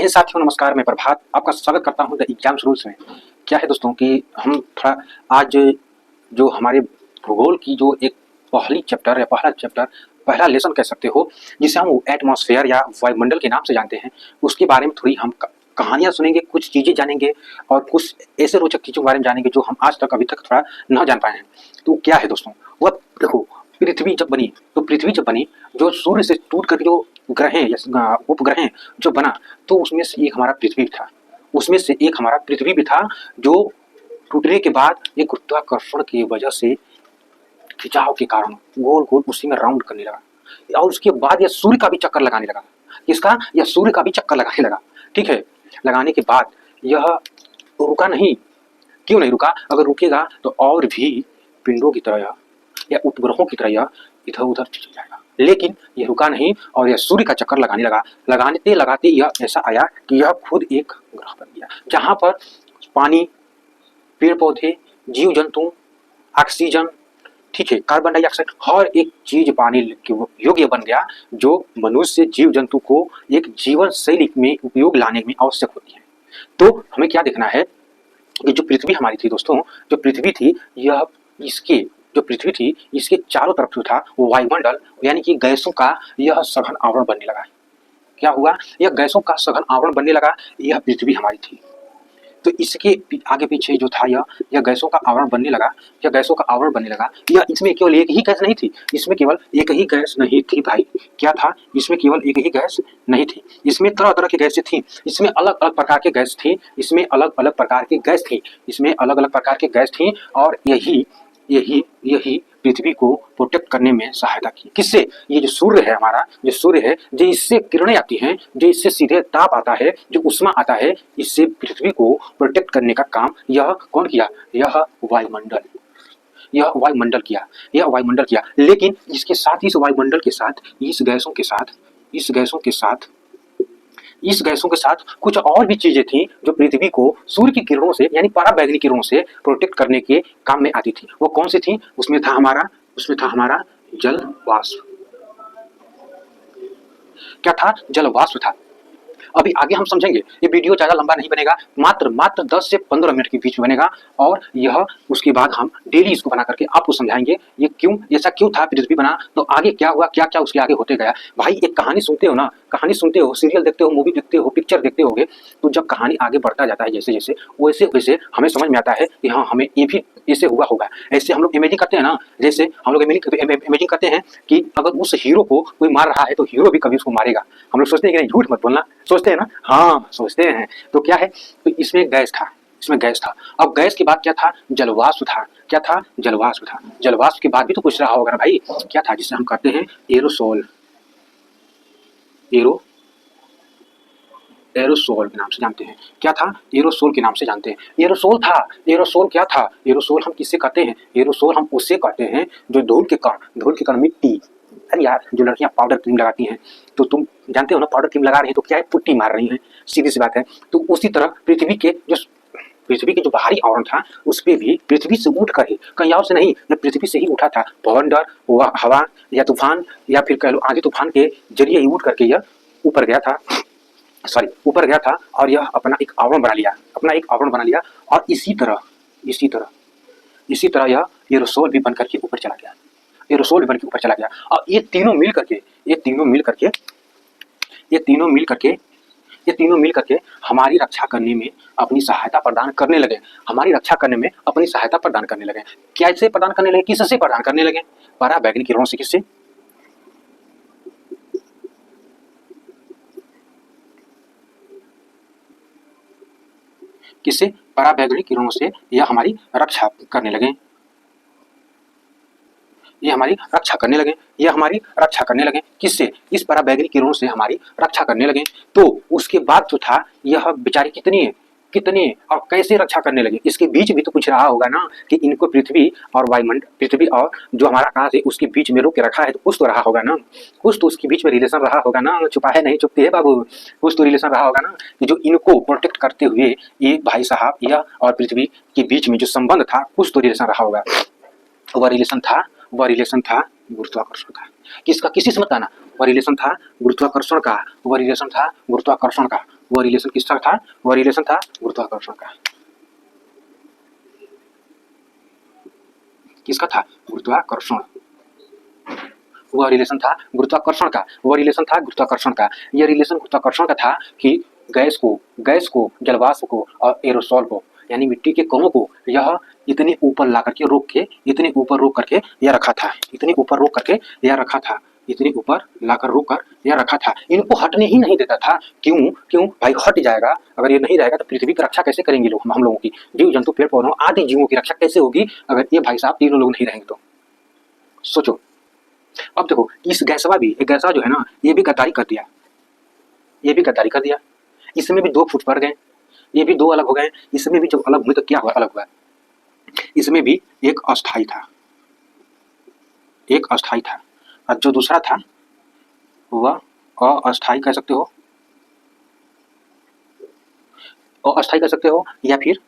हे साथियों, नमस्कार। मैं प्रभात आपका स्वागत करता हूं द एग्जाम्स रूल्स में। क्या है दोस्तों कि हम थोड़ा आज जो हमारे भूगोल की जो एक पहली चैप्टर या पहला लेसन कह सकते हो, जिसे हम एटमॉस्फेयर या वायुमंडल के नाम से जानते हैं, उसके बारे में थोड़ी हम कहानियां सुनेंगे, कुछ चीज़ें जानेंगे और कुछ ऐसे रोचक चीज़ों के बारे में जानेंगे जो हम आज तक अभी तक थोड़ा न जान पाए हैं। तो क्या है दोस्तों, वह देखो, पृथ्वी जब बनी जो सूर्य से टूट कर जो ग्रह या उपग्रह जो बना, तो उसमें से एक हमारा पृथ्वी भी था जो टूटने के बाद एक गुरुत्वाकर्षण की वजह से खिंचाव के कारण गोल गोल उसी में राउंड करने लगा और उसके बाद यह सूर्य का भी चक्कर लगाने लगा। किसका? यह सूर्य का भी चक्कर लगाने लगा। ठीक है, लगाने के बाद यह रुका नहीं। क्यों नहीं रुका? अगर रुकेगा तो और भी पिंडों की तरह या उपग्रहों की तरह इधर उधर चल जाएगा, लेकिन यह रुका नहीं और यह सूर्य का चक्कर लगाने लगा। लगाते लगाते यह ऐसा आया कि यह खुद एक ग्रह बन गया, जहां पर पानी, पेड़ पौधे, जीव जंतु, ऑक्सीजन, ठीक है, कार्बन डाइऑक्साइड, हर एक चीज पाने के योग्य बन गया, जो मनुष्य जीव जंतु को एक जीवन शैली में उपयोग लाने में आवश्यक होती है। तो हमें क्या देखना है कि जो पृथ्वी हमारी थी दोस्तों, जो पृथ्वी थी इसके चारों तरफ जो था वो वायुमंडल यानी कि गैसों का यह सघन आवरण बनने लगा। क्या हुआ? यह गैसों का सघन आवरण बनने लगा। यह पृथ्वी हमारी थी, तो इसके आगे पीछे जो था यह गैसों का आवरण बनने लगा। यह इसमें केवल एक ही गैस नहीं थी, इसमें केवल एक ही गैस नहीं थी भाई। क्या था? इसमें केवल एक ही गैस नहीं थी, इसमें तरह तरह की गैसें थी, इसमें अलग अलग प्रकार के गैस थी, इसमें अलग अलग प्रकार के गैस थी और यही पृथ्वी को प्रोटेक्ट करने में सहायता की। किससे? ये जो सूर्य है हमारा, जो इससे किरणें आती हैं, जो इससे सीधे ताप आता है, जो उष्मा आता है, इससे पृथ्वी को प्रोटेक्ट करने का काम यह कौन किया? यह वायुमंडल किया। लेकिन इसके साथ, इस वायुमंडल के साथ, इस गैसों के साथ कुछ और भी चीजें थी जो पृथ्वी को सूर्य की किरणों से यानी पराबैंगनी किरणों से प्रोटेक्ट करने के काम में आती थी। वो कौन सी थी? उसमें था हमारा जल वाष्प। क्या था? जल वाष्प था। अभी आगे हम समझेंगे, ये वीडियो ज़्यादा लंबा नहीं बनेगा, मात्र 10 से 15 मिनट के बीच में बनेगा और यह उसके बाद हम डेली इसको बना करके आपको समझाएंगे ये क्यों, ऐसा क्यों था पृथ्वी बना, तो आगे क्या हुआ, क्या क्या उसके आगे होते गया। भाई एक कहानी सुनते हो, सीरियल देखते हो, मूवी देखते हो, पिक्चर देखते होगे, तो जब कहानी आगे बढ़ता जाता है जैसे जैसे वैसे हमें समझ में आता है कि हाँ, हमें ये भी ऐसे हुआ होगा। ऐसे हम लोग इमेजिन करते हैं ना, जैसे हम लोग इमेजिन करते हैं कि अगर उस हीरो को कोई मार रहा है तो हीरो भी कभी उसको मारेगा। हम लोग सोचते हैं कि नहीं, झूठ मत बोलना, सोचते हैं ना? हाँ, सोचते हैं। तो क्या है? तो इसमें गैस था। अब गैस के बाद क्या था? जलवाष्प था। क्या था? जलवाष्प था। जलवाष्प के बाद भी तो कुछ रहा होगा ना भाई। क्या था? जिसे हम कहते हैं एरोसोल के नाम से जानते हैं। क्या था? एरोसोल के नाम से जानते हैं। एरोसोल था। एरोसोल क्या था? एरोसोल हम किससे कहते हैं? एरोसोल हम उससे कहते हैं जो धूल के कारण मिट्टी, अरे यार, जो लड़कियां पाउडर क्रीम लगाती हैं, तो तुम जानते हो ना, पाउडर क्रीम लगा रही है तो क्या है? पुट्टी मार रही है, सीधी सी बात है। तो उसी तरह पृथ्वी के जो बाहरी आवरण था, उस पे भी पृथ्वी से उठ कर ही, कहीं और से नहीं, जब पृथ्वी से ही उठा था। बवंडर, हवा या तूफान या फिर कह लो आंधी तूफान के जरिए ही उठ करके यह ऊपर गया था और यह अपना एक आवरण बना लिया और इसी तरह यह एरोसोल भी बनकर के ऊपर चला गया। और ये तीनों मिल करके हमारी रक्षा करने में अपनी सहायता प्रदान करने लगे। कैसे प्रदान करने लगे? किससे प्रदान करने लगे? पराबैंगनी किरणों से। किससे? पराबैंगनी किरणों से यह हमारी रक्षा करने लगे। ये हमारी रक्षा करने लगे। किससे? इस पराबैंगनी किरणों से हमारी रक्षा करने लगे। तो उसके बाद जो था, यह बेचारे कितने और कैसे रक्षा करने लगे, इसके बीच भी तो कुछ रहा होगा ना, कि इनको पृथ्वी और जो हमारा आकाश है उसके बीच में रोक के रखा है, तो कुछ तो रहा होगा ना, कुछ तो उसके बीच में रिलेशन रहा होगा ना। छुपा है नहीं चुपती है बाबू, कुछ तो रिलेशन रहा होगा ना, कि जो इनको प्रोटेक्ट करते हुए ये भाई साहब यह और पृथ्वी के बीच में जो संबंध था, कुछ तो रिलेशन रहा होगा। वह रिलेशन था गुरुत्वाकर्षण का। किसका? किसी से मत आना। वह रिलेशन था गुरुत्वाकर्षण का। वह रिलेशन किसका था? वह रिलेशन था गुरुत्वाकर्षण का। किसका था? गुरुत्वाकर्षण। वह रिलेशन था गुरुत्वाकर्षण का, वह रिलेशन था गुरुत्वाकर्षण का। यह रिलेशन गुरुत्वाकर्षण का था कि गैस को जलवाष्प को और एरोसॉल को यानी मिट्टी के कणों को यह इतने ऊपर ला करके इतने ऊपर रोक करके यह रखा था, इतने ऊपर रोक करके यह रखा था, इतने ऊपर लाकर रोक कर यह रखा था। इनको हटने ही नहीं देता था। क्यों भाई? हट जाएगा अगर ये नहीं रहेगा तो पृथ्वी की रक्षा कैसे करेंगे लोग? हम लोगों की, जीव जंतु पेड़ पौधों आदि जीवों की रक्षा कैसे होगी अगर ये भाई साहब तीनों लोग नहीं रहेंगे तो? सोचो। अब देखो इस गैसवा जो है ना, ये भी गद्दारी कर दिया, ये भी गद्दारी कर दिया। इसमें भी 2 फुट पड़ गए, ये भी 2 अलग हो गए। इसमें भी जब अलग हुए तो क्या हुआ? अलग हुआ। इसमें भी एक अस्थाई था, एक अस्थाई था, और जो दूसरा था वह अस्थाई कह सकते हो, अस्थाई कह सकते हो, या फिर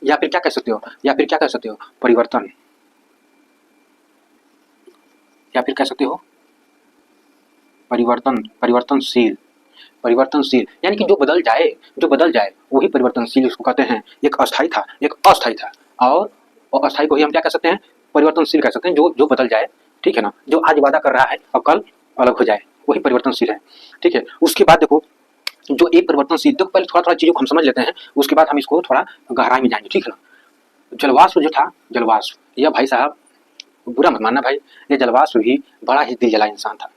क्या कह सकते हो? या फिर क्या कह सकते हो? परिवर्तन, या फिर कह सकते हो परिवर्तनशील। परिवर्तनशील यानी कि जो बदल जाए वही परिवर्तनशील उसको कहते हैं। एक अस्थाई था, एक अस्थाई था, और अस्थाई को ही हम क्या कह सकते हैं? परिवर्तनशील कह सकते हैं। जो बदल जाए, ठीक है ना, जो आज वादा कर रहा है और कल अलग हो जाए, वही परिवर्तनशील है। ठीक है। उसके बाद देखो जो एक परिवर्तनशील, तो पहले थोड़ा चीजों को हम समझ लेते हैं, उसके बाद हम इसको थोड़ा गहराई में जाएंगे, ठीक है ना। जलवाष्प जो था, जलवाष्प, यह भाई साहब बुरा मत मानना भाई, ये जलवाष्प भी बड़ा ही दिल जला इंसान था,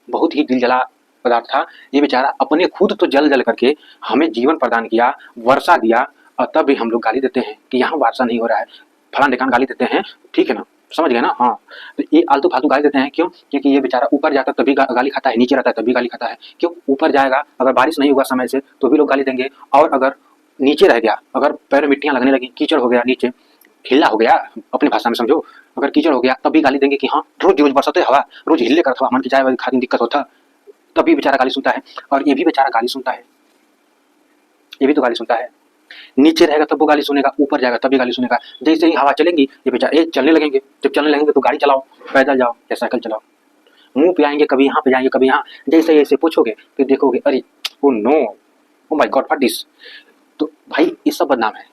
बहुत ही दिल जला पदार्थ था। ये बेचारा अपने खुद तो जल करके हमें जीवन प्रदान किया, वर्षा दिया, और तब भी हम लोग गाली देते हैं कि यहाँ वर्षा नहीं हो रहा है, फलां ढिकान गाली देते हैं, ठीक है ना, समझ गए ना। हाँ, तो ये आलतू फालतू गाली देते हैं। क्यों? क्योंकि ये बेचारा ऊपर जाता तभी गाली खाता है, नीचे रहता है तभी गाली खाता है। क्यों? ऊपर जाएगा, अगर बारिश नहीं हुआ समय से तो भी लोग गाली देंगे, और अगर नीचे रह गया, अगर पैर में मिट्टियाँ लगने लगी, कीचड़ हो गया, नीचे हिला हो गया, अपनी भाषा में समझो, अगर कीचड़ हो गया तब भी गाली देंगे कि हाँ रोज रोज बरसाते हवा, रोज हिले करता हवा, मन की जाए खाने दिक्कत होता, तभी बेचारा गाली सुनता है। और ये भी बेचारा गाली सुनता है, ये भी तो गाली सुनता है। नीचे रहेगा तब वो गाली सुनेगा, ऊपर जाएगा तभी गाली सुनेगा। जैसे ही हवा चलेंगी ये बेचारा चलने लगेंगे, जब चलने लगेंगे तो गाड़ी चलाओ, पैदल जाओ या साइकिल चलाओ, मुंह पे आएंगे, कभी यहाँ पे जाएंगे कभी यहाँ, जैसे ऐसे पूछोगे फिर देखोगे अरे oh no, oh my god what this. तो भाई ये सब बदनाम है,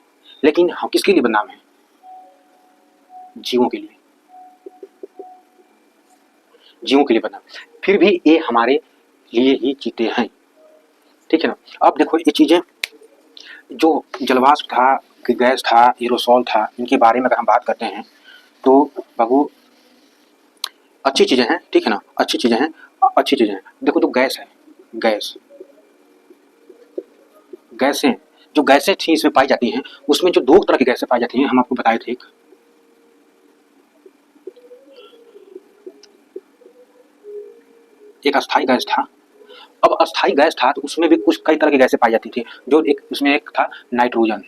लेकिन हम किसके लिए बदनाम है? जीवों के लिए, जीवों के लिए बदनाम। फिर भी ये हमारे लिए ही जीते हैं, ठीक है ना। अब देखो ये चीजें, जो जलवाष्प था, गैस था, एरोसॉल था, इनके बारे में अगर हम बात करते हैं तो बाबू अच्छी चीजें हैं, ठीक है ना, अच्छी चीजें हैं, अच्छी चीजें हैं। देखो जो गैस है, गैसें, जो गैसें थी इसमें पाई जाती हैं, उसमें जो 2 तरह की गैसें पाई जाती हैं हम आपको बताए थे। एक अस्थाई गैस था। अब अस्थाई गैस था तो उसमें भी कुछ कई तरह की गैसें पाई जाती थी। जो एक उसमें एक था नाइट्रोजन।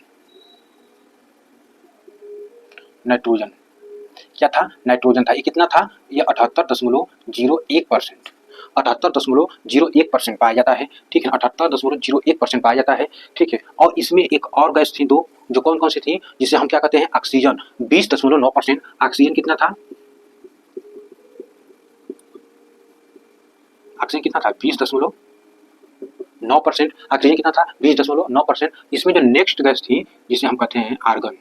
नाइट्रोजन क्या था? नाइट्रोजन था। ये कितना था? ये 78.01%, 78.01% पाया जाता है, ठीक है, 78.01% पाया जाता है, ठीक है। और इसमें एक और गैस थी 2, जो कौन कौन सी थी, जिसे हम क्या कहते हैं? ऑक्सीजन, 20.9%। ऑक्सीजन कितना था? ऑक्सीजन कितना था? 20.9%। ऑक्सीजन कितना था? 20.9%। इसमें जो नेक्स्ट गैस थी जिसे हम कहते हैं आर्गन,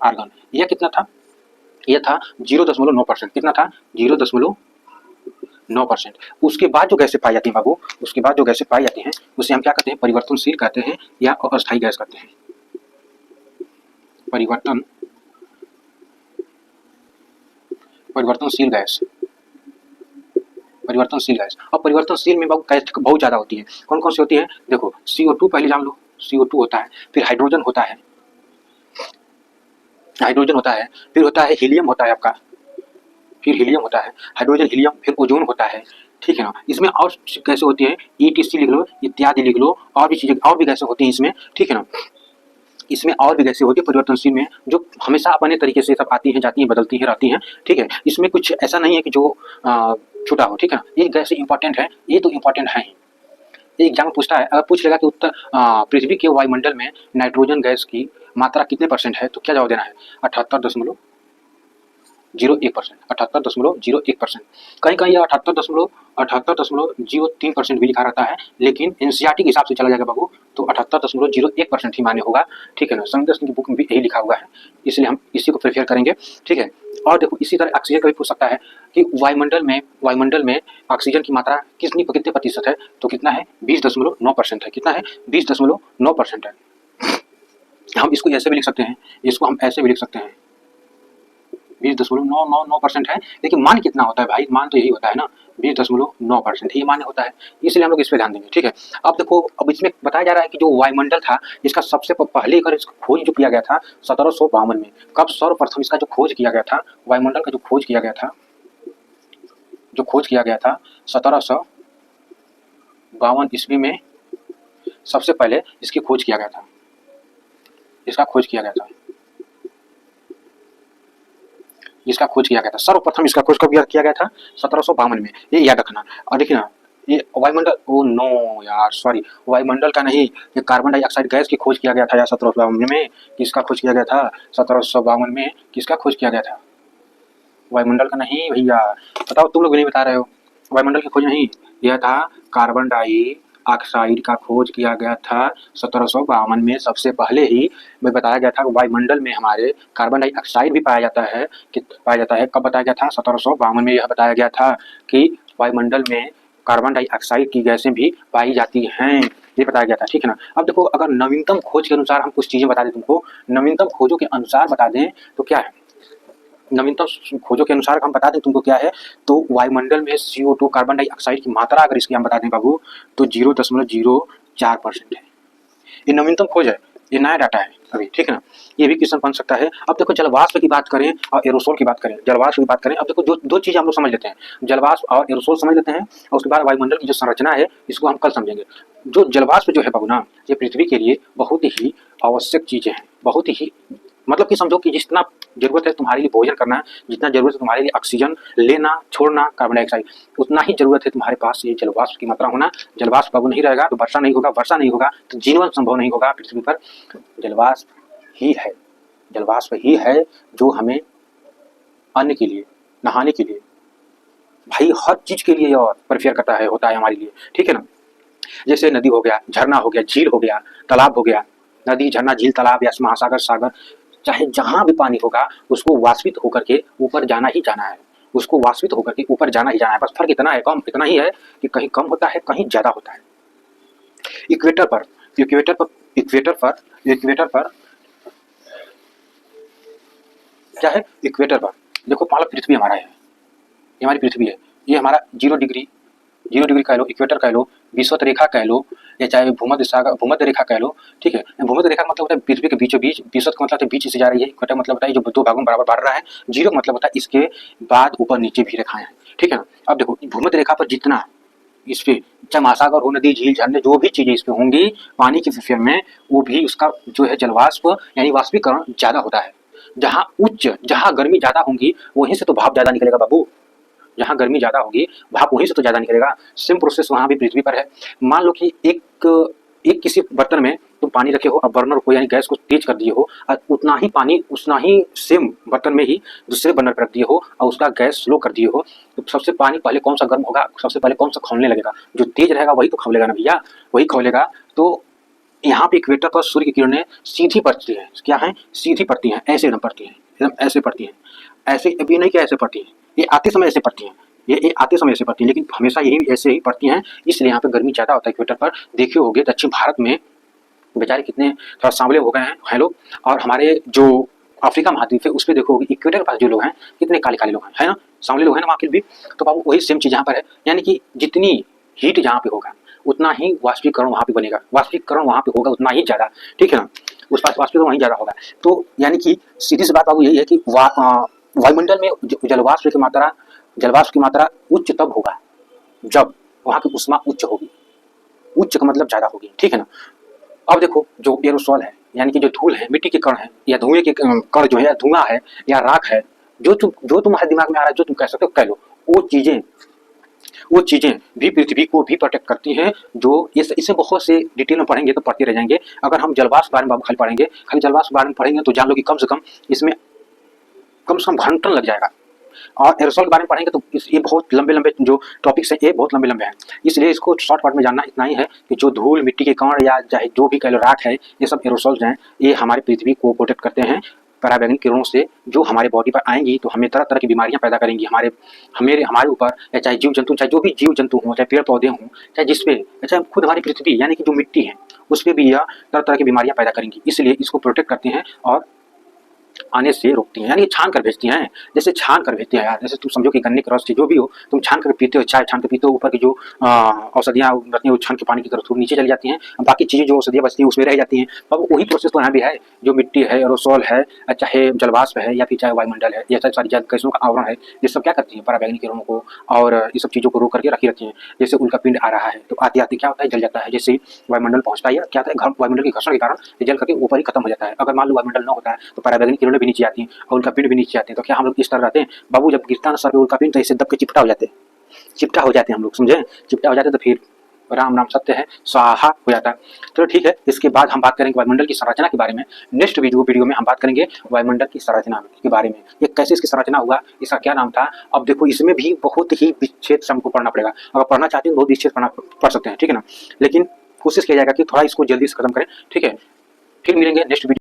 आर्गन, यह कितना था? यह था 0.9%। कितना था? 0.9%। उसके बाद जो गैसें पाई जाती हैं बाबू, उसके बाद जो गैसें पाई जाती हैं उसे हम क्या कहते हैं? परिवर्तनशील कहते हैं या अस्थायी गैस कहते हैं। परिवर्तनशील गैस, परिवर्तनशील गैस। और परिवर्तनशील में गैस बहुत ज़्यादा होती है। कौन कौन सी होती है? देखो CO2 पहले जान लो, CO2 होता है, फिर हाइड्रोजन होता है, हाइड्रोजन होता है, फिर होता है हीलियम होता है आपका, फिर हीलियम होता है, हाइड्रोजन हीलियम, फिर ओजोन होता है, ठीक है ना। इसमें और कैसे होती है? ETC लिख लो, इत्यादि लिख लो, और भी चीजें, और भी गैसें होती हैं इसमें, ठीक है ना। इसमें और भी गैसें होती है परिवर्तनशील में, जो हमेशा अपने तरीके से सब आती हैं, जाती हैं, बदलती हैं, रहती हैं, ठीक है। इसमें कुछ ऐसा नहीं है कि जो छूटा हो, ठीक है ना। ये गैसें इंपॉर्टेंट है, ये तो इंपॉर्टेंट है ही। एग्जाम पूछता है, अगर पूछ लेगा कि पृथ्वी के वायुमंडल में नाइट्रोजन गैस की मात्रा कितने % है, तो क्या जवाब देना है? 78. 78.01%, 78.01%। कहीं कहीं 78.03% भी लिखा रहता है, लेकिन एनसीईआरटी के हिसाब से चला जाएगा बाबू तो 78.01% ही मान्य होगा। ठीक है ना, संविधान की बुक में भी यही लिखा हुआ है, इसलिए हम इसी को प्रेफर करेंगे। ठीक है, और देखो इसी तरह ऑक्सीजन का भी पूछ सकता है कि वायुमंडल में ऑक्सीजन की मात्रा कितने प्रतिशत है, तो कितना है 20.9% है। कितना है 20.9% है। हम इसको ऐसे भी लिख सकते हैं, इसको हम ऐसे भी लिख सकते हैं 20.999% है, लेकिन मान कितना होता है भाई, मान तो यही होता है ना 20.9% ही मान्य होता है, इसलिए हम लोग इस पर ध्यान देंगे। ठीक है, अब देखो अब इसमें बताया जा रहा है कि जो वायुमंडल था इसका सबसे पहले अगर इसका खोज जो किया गया था 1752 में, कब सर्वप्रथम इसका जो खोज किया गया था, वायुमंडल का जो खोज किया गया था 1752 ईस्वी में सबसे पहले इसकी खोज किया गया था, इसका खोज किया गया था सर्वप्रथम इसका खोज कब किया गया था 1752 में, ये याद रखना। और देखिए ना ये वायुमंडल, ओ नो यार सॉरी, वायुमंडल का नहीं, ये कार्बन डाइऑक्साइड गैस की खोज किया गया था यार 1752 में। किसका खोज किया गया था 1752 में, किसका खोज किया गया था, वायुमंडल का नहीं भैया, बताओ तुम लोग नहीं बता रहे हो, वायुमंडल की खोज नहीं, यह था कार्बन डाइऑक्साइड का खोज किया गया था 1752 में। सबसे पहले ही में बताया गया था वायुमंडल में हमारे कार्बन डाइऑक्साइड भी पाया जाता है, कब बताया गया था 1752 में। यह बताया गया था कि वायुमंडल में कार्बन डाइऑक्साइड की गैसें भी पाई जाती हैं, ये बताया गया था। ठीक है ना, अब देखो अगर नवीनतम खोज के अनुसार हम कुछ चीजें बता दें तुमको, नवीनतम खोजों के अनुसार बता दें तो क्या है, नवीनतम खोजों के अनुसार हम बता दें तुमको क्या है, तो वायुमंडल में CO2 कार्बन डाइऑक्साइड की मात्रा अगर इसकी हम बता दें बाबू तो 0.04% है। ये नवीनतम खोज है, ये नया डाटा है अभी। ठीक है ना, ये भी क्वेश्चन बन सकता है। अब देखो जलवाष्प की बात करें और एरोसोल की बात करें, जलवाष्प की बात करें, अब देखो दो चीजें हम लोग समझ लेते हैं, जलवाष्प और एरोसोल समझ लेते हैं, और उसके बाद वायुमंडल की जो संरचना है इसको हम कल समझेंगे। जो जलवाष्प जो है बाबू ना, ये पृथ्वी के लिए बहुत ही आवश्यक चीजें हैं, बहुत ही मतलब कि समझो कि जितना जरूरत है तुम्हारे लिए भोजन करना, जितना जरूरत है तुम्हारे लिए ऑक्सीजन लेना छोड़ना कार्बन डाइऑक्साइड, उतना ही जरूरत है तुम्हारे पास ये जलवाष्प की मात्रा होना। जलवाष्प बाबू नहीं रहेगा तो वर्षा नहीं होगा, वर्षा नहीं होगा तो जीवन संभव नहीं होगा पृथ्वी पर। जलवाष्प ही है जो हमें अन्न के लिए, नहाने के लिए, भाई हर चीज के लिए और प्रेफर करता है, होता है हमारे लिए। ठीक है ना, जैसे नदी हो गया, झरना हो गया, झील हो गया, तालाब हो गया, नदी झरना झील तालाब या महासागर सागर, चाहे जहां भी पानी होगा उसको वाष्पित होकर के ऊपर जाना ही जाना है, उसको वाष्पित होकर के ऊपर जाना ही जाना है। बस फर्क इतना है, कम इतना ही है कि कहीं कम होता है कहीं ज्यादा होता है। इक्वेटर पर क्या है, इक्वेटर पर देखो मान लो पृथ्वी हमारा है, ये हमारी पृथ्वी है, ये हमारा 0 डिग्री कह लो, इक्वेटर कह लो, विषुवत रेखा कह लो, या चाहे भूमध्य रेखा कह लो। ठीक है, भूमध्य रेखा का मतलब होता है पृथ्वी के बीचों बीच, विषुवत का मतलब होता है बीच से जा रही है, इक्वेटर मतलब होता है जो दो भागों में बराबर बांट रहा है, 0 का मतलब होता है इसके बाद ऊपर नीचे भी रेखाएं हैं। ठीक है ना, अब देखो भूमध्य रेखा पर जितना इस पे चाहे महासागर हो, नदी झील झरने जो भी चीजें इस पे होंगी पानी के फेर में, वो भी उसका जो है जलवाष्प यानी वाष्पीकरण ज्यादा होता है। जहाँ गर्मी ज्यादा होंगी वहीं से तो भाप ज्यादा निकलेगा बाबू, जहाँ गर्मी ज्यादा होगी भाप वहीं से तो ज्यादा निकलेगा। सेम प्रोसेस वहाँ भी पृथ्वी पर है। मान लो कि एक किसी बर्तन में तुम पानी रखे हो और बर्नर को यानी गैस को तेज कर दिए हो, और उतना ही सेम बर्तन में ही दूसरे बर्नर पर रख दिए हो और उसका गैस स्लो कर दिए हो, तो सबसे पानी पहले कौन सा गर्म होगा, सबसे पहले कौन सा खौलने लगेगा, जो तेज रहेगा वही तो खौलेगा ना भैया, वही खौलेगा। तो यहाँ पे इक्वेटर पर सूर्य की किरणें सीधी पड़ती हैं, क्या है सीधी पड़ती हैं, ऐसे एकदम पड़ती हैं, एकदम ऐसे पड़ती हैं, ऐसे अभी नहीं क्या ऐसे पड़ती हैं, ये आते समय ऐसे पड़ती हैं, ये आते समय ऐसे पड़ती हैं, लेकिन हमेशा यही ऐसे ही पड़ती हैं, इसलिए यहाँ पे गर्मी ज़्यादा होता है इक्वेटर पर। देखे होगे दक्षिण भारत में बेचारे कितने थोड़ा सांवले हो गए हैं लोग, और हमारे जो अफ्रीका महाद्वीप है उस पर देखोगे इक्वेटर के पास जो लोग हैं कितने काले काले लोग हैं, है ना, सांवले लोग हैं ना वहाँ के भी। तो बाबू वही सेम चीज़ यहाँ पर है, यानी कि जितनी हीट जहाँ पे होगा उतना ही वाष्पीकरण वहाँ पे बनेगा, वाष्पीकरण वहाँ पे होगा उतना ही ज़्यादा। ठीक है ना, उस पास वाष्पीकरण वहीं ज़्यादा होगा। तो यानी कि सीधी सी बात बाबू यही है कि वायुमंडल में जलवाष्प की मात्रा उच्च तब होगा जब वहाँ की उष्मा उच्च होगी, उच्च का मतलब ज़्यादा होगी। ठीक है ना, अब देखो जो एरोसोल है यानी कि जो धूल है, मिट्टी के कण है या धुएं के कण जो है, धुआं है या राख है, जो तुम्हारे दिमाग में आ रहा है, जो तुम कह सकते हो कह लो, वो चीजें भी पृथ्वी को भी प्रोटेक्ट करती हैं। जो इसे बहुत से डिटेल में पढ़ेंगे तो पढ़ते रह जाएंगे। अगर हम जलवाष्प बारे में खाली जलवाष्प बारे में पढ़ेंगे तो जान लो कि कम से कम इसमें कम घंटों लग जाएगा, और एरोसोल के बारे में पढ़ेंगे तो ये बहुत लंबे लंबे जो टॉपिक्स हैं ये बहुत लंबे लंबे हैं, इसलिए इसको शॉर्टकट में जानना इतना ही है कि जो धूल मिट्टी के कण या चाहे जो भी कह लो राख है, ये सब एरोसोल्स हैं, ये हमारे पृथ्वी को प्रोटेक्ट करते हैं पराबैंगनी किरणों से, जो हमारे बॉडी पर आएंगी तो हमें तरह तरह की बीमारियां पैदा करेंगी हमारे ऊपर, या चाहे जीव जंतु, चाहे जो भी जीव जंतु हों, चाहे पेड़ पौधे हों, चाहे जिसपे, चाहे खुद हमारी पृथ्वी यानी कि जो मिट्टी है उस पर भी यह तरह तरह की बीमारियां पैदा करेंगी, इसलिए इसको प्रोटेक्ट करते हैं और आने से रोकती हैं, यानी छान कर भेजती हैं। जैसे छान कर भेजती हैं यार, जैसे तुम समझो कि गन्ने के रस से जो भी हो तुम छान कर पीते हो, चाय छान कर पीते हो, ऊपर की जो औषधियाँ रहती हैं वो छान के पानी की तरफ थोड़ी नीचे चली जाती हैं, बाकी चीज़ें जो औषधियाँ बचती हैं उसमें रह जाती हैं। अब वही प्रोसेस तो यहाँ भी है, जो मिट्टी है, एरोसोल है, चाहे जलवाष्प है, या फिर चाहे वायुमंडल है, ये सारी गैसों का आवरण है, ये सब क्या करती हैं पराबैंगनी किरणों को और ये सब चीज़ों को रोक करके रखी रहती हैं। जैसे उनका पिंड आ रहा है तो आते आते क्या होता है, जल जाता है, जैसे वायुमंडल पहुँचता है, क्या होता है वायुमंडल की घर्षण के कारण जल करके ऊपर ही खत्म हो जाता है। अगर मान लो वायुमंडल न होता है तो पराबैंगनी किरणें भी नीचे आती हैं और उनका पिंड भी नीचे आते हैं, तो क्या हम लोग इस तरह रहते हैं, बाबू जब गिरता ना सर पे उनका पिंड तो ऐसे दब के चिपटा हो जाते हैं, चिपटा हो जाते हैं हम लोग, समझे, चिपटा हो जाते हैं तो फिर राम नाम सत्य है, स्वाहा हो जाता है। चलो ठीक है, इसके बाद हम बात करेंगे वायुमंडल की संरचना के बारे में। नेक्स्ट वीडियो में हम बात करेंगे वायुमंडल की संरचना के बारे में, ये कैसे इसकी संरचना हुआ, इसका क्या नाम था। अब देखो इसमें भी बहुत ही विच्छेद से हमको पढ़ना पड़ेगा, अगर पढ़ना चाहते हैं तो बहुत विच्छेद पढ़ सकते हैं, ठीक है ना, लेकिन कोशिश किया जाएगा कि थोड़ा इसको जल्दी से खत्म करें, ठीक है। फिर मिलेंगे नेक्स्ट वीडियो।